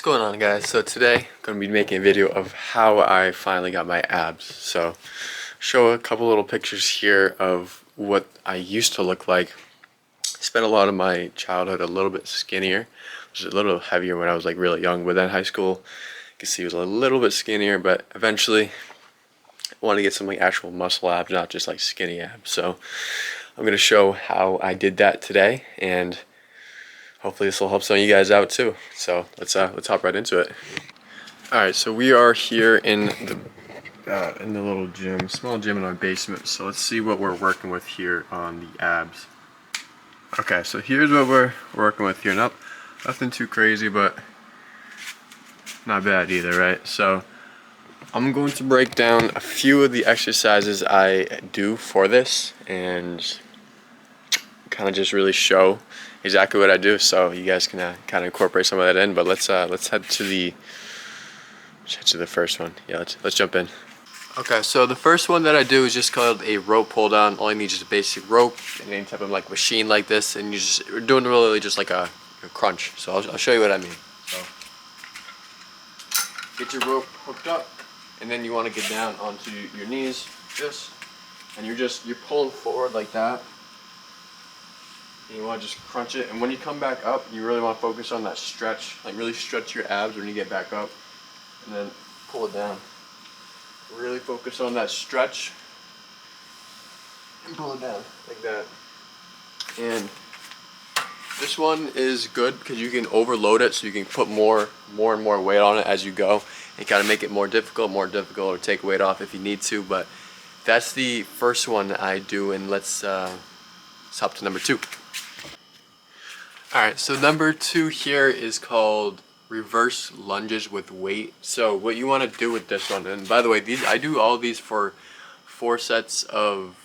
What's going on, guys? So today I'm going to be making a video of how I finally got my abs. So show a couple little pictures here of what I used to look like. I spent a lot of my childhood a little bit skinnier. I was a little heavier when I was like really young, but then high school you can see it was a little bit skinnier, but eventually I want to get some like actual muscle abs, not just like skinny abs. So I'm going to show how I did that today, and hopefully this will help some of you guys out too. So let's hop right into it. All right, so we are here in the little gym, small gym in our basement. So let's see what we're working with here on the abs. Okay, so here's what we're working with here. Nothing too crazy, but not bad either, right? So I'm going to break down a few of the exercises I do for this and kind of just really show exactly what I do, so you guys can kind of incorporate some of that in. But let's head to the first one. Yeah, let's jump in. Okay, so the first one that I do is just called a rope pull down. All you need is just a basic rope and any type of like machine like this, and you're doing really just like a crunch. So I'll show you what I mean. So get your rope hooked up, and then you want to get down onto your knees, this, and you're pulling forward like that. And you want to just crunch it, and when you come back up, you really want to focus on that stretch, like really stretch your abs when you get back up, and then pull it down. Really focus on that stretch, and pull it down like that. And this one is good because you can overload it, so you can put more and more weight on it as you go, and kind of make it more difficult, or take weight off if you need to. But that's the first one I do, and let's hop to number 2. Alright, so number 2 here is called reverse lunges with weight. So what you want to do with this one, and by the way, I do all of these for 4 sets of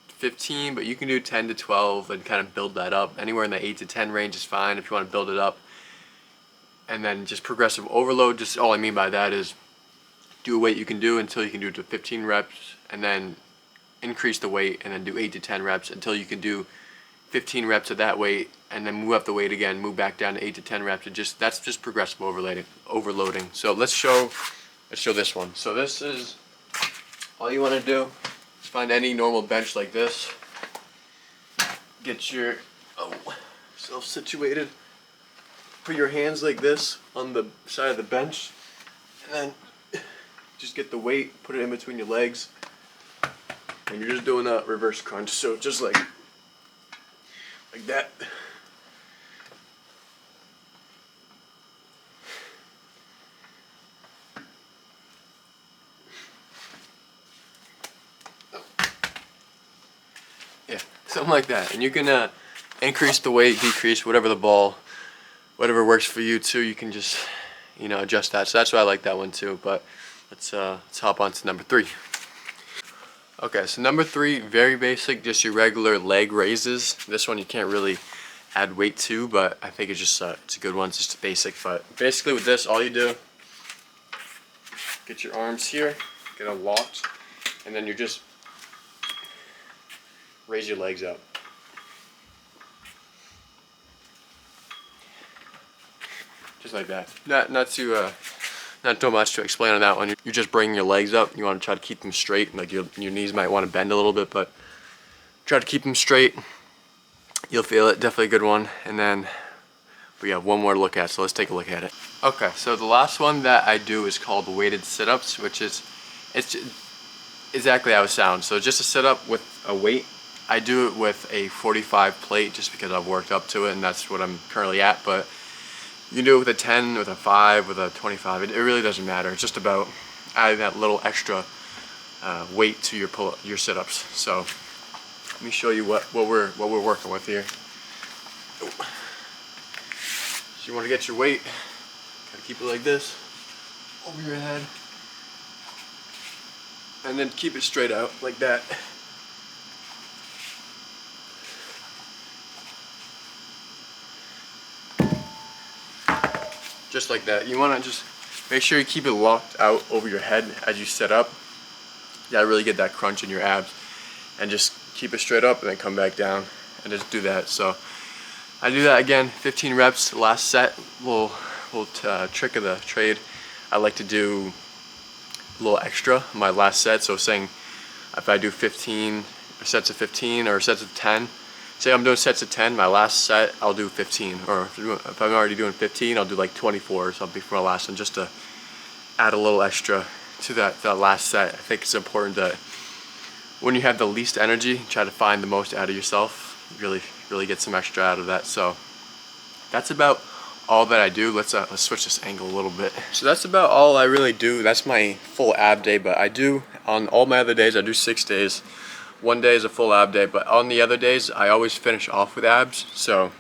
15, but you can do 10 to 12 and kind of build that up. Anywhere in the 8 to 10 range is fine if you want to build it up. And then just progressive overload, just all I mean by that is do a weight you can do until you can do it to 15 reps, and then increase the weight, and then do 8 to 10 reps until you can do 15 reps of that weight, and then move up the weight again, move back down to 8 to 10 reps, and that's just progressive overloading. So let's show this one. So this is all you want to do is find any normal bench like this. Get yourself situated. Put your hands like this on the side of the bench, and then just get the weight, put it in between your legs, and you're just doing a reverse crunch. So just like that. Yeah, something like that. And you can increase the weight, decrease, whatever works for you too. You can just, adjust that. So that's why I like that one too. But let's hop on to number 3. Okay, so number 3, very basic, just your regular leg raises. This one you can't really add weight to, but I think it's a good one. It's just basic. But basically with this, all you do, get your arms here, get them locked, and then you just raise your legs up. Just like that. Not too much to explain on that one. You're just bringing your legs up. You want to try to keep them straight. Like your knees might want to bend a little bit, but try to keep them straight. You'll feel it. Definitely a good one. And then we have one more to look at, so let's take a look at it. Okay, so the last one that I do is called weighted sit-ups, which it's exactly how it sounds. So just a sit-up with a weight. I do it with a 45 plate just because I've worked up to it, and that's what I'm currently at. But you can do it with a 10, with a 5, with a 25. It really doesn't matter. It's just about adding that little extra weight to your sit-ups. So let me show you what we're working with here. So you want to get your weight. Gotta keep it like this over your head, and then keep it straight out like that. Just like that. You want to just make sure you keep it locked out over your head as you set up. You gotta really get that crunch in your abs, and just keep it straight up and then come back down and just do that. So I do that again, 15 reps. Last set, we'll little trick of the trade. I like to do a little extra my last set. So saying if I do 15 sets of 15 or sets of 10, say I'm doing sets of 10, my last set I'll do 15, or if I'm already doing 15, I'll do like 24 or something for my last one, just to add a little extra to that last set. I think it's important that when you have the least energy, try to find the most out of yourself. Really get some extra out of that. So that's about all that I do. Let's switch this angle a little bit. So that's about all I really do. That's my full ab day, but I do, on all my other days, I do 6 days. One day is a full ab day, but on the other days, I always finish off with abs. So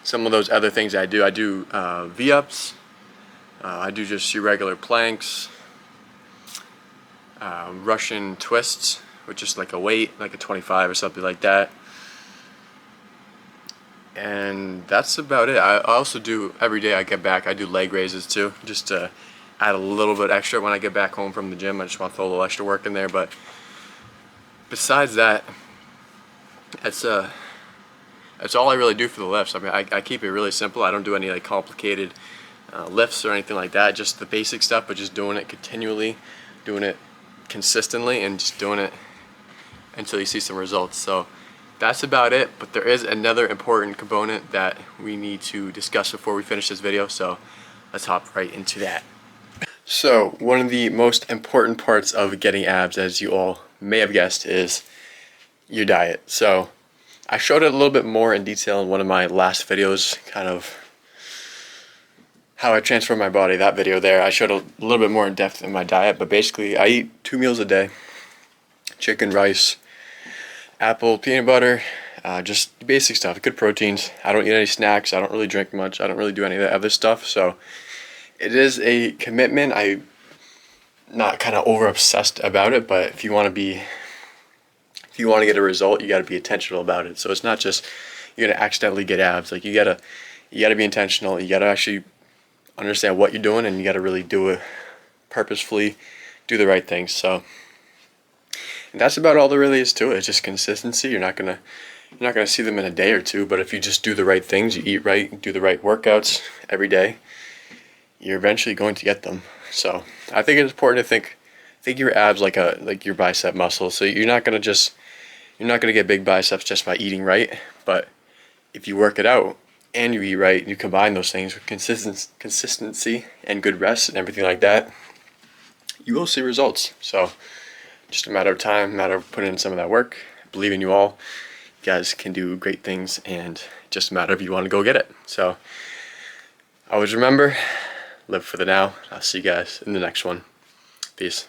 some of those other things I do V-ups, I do just your regular planks, Russian twists, which is like a weight, like a 25 or something like that. And that's about it. I also do, every day I get back, I do leg raises too, just to add a little bit extra when I get back home from the gym. I just want to throw a little extra work in there. But besides that, that's all I really do for the lifts. I mean, I keep it really simple. I don't do any like complicated lifts or anything like that. Just the basic stuff, but just doing it continually, doing it consistently, and just doing it until you see some results. So that's about it, but there is another important component that we need to discuss before we finish this video, so let's hop right into that. So one of the most important parts of getting abs, as you all may have guessed, is your diet. So I showed it a little bit more in detail in one of my last videos, kind of how I transform my body. That video there, I showed a little bit more in depth in my diet, but basically I eat 2 meals a day: chicken, rice, apple, peanut butter, just basic stuff, good proteins. I don't eat any snacks. I don't really drink much. I don't really do any of that other stuff. So it is a commitment. I'm not kind of over obsessed about it, but if you want to get a result, you got to be intentional about it. So it's not just you're gonna accidentally get abs. Like you gotta be intentional. You gotta actually understand what you're doing, and you gotta really do it purposefully, do the right things. So and that's about all there really is to it. It's just consistency. You're not gonna see them in a day or two, but if you just do the right things, you eat right, do the right workouts every day, you're eventually going to get them. So I think it's important to think your abs like your bicep muscle. So you're not gonna get big biceps just by eating right, but if you work it out and you eat right, and you combine those things with consistency and good rest and everything like that, you will see results. So just a matter of time, matter of putting in some of that work. I believe in you all. You guys can do great things, and just a matter of you want to go get it. So always remember, live for the now. I'll see you guys in the next one. Peace.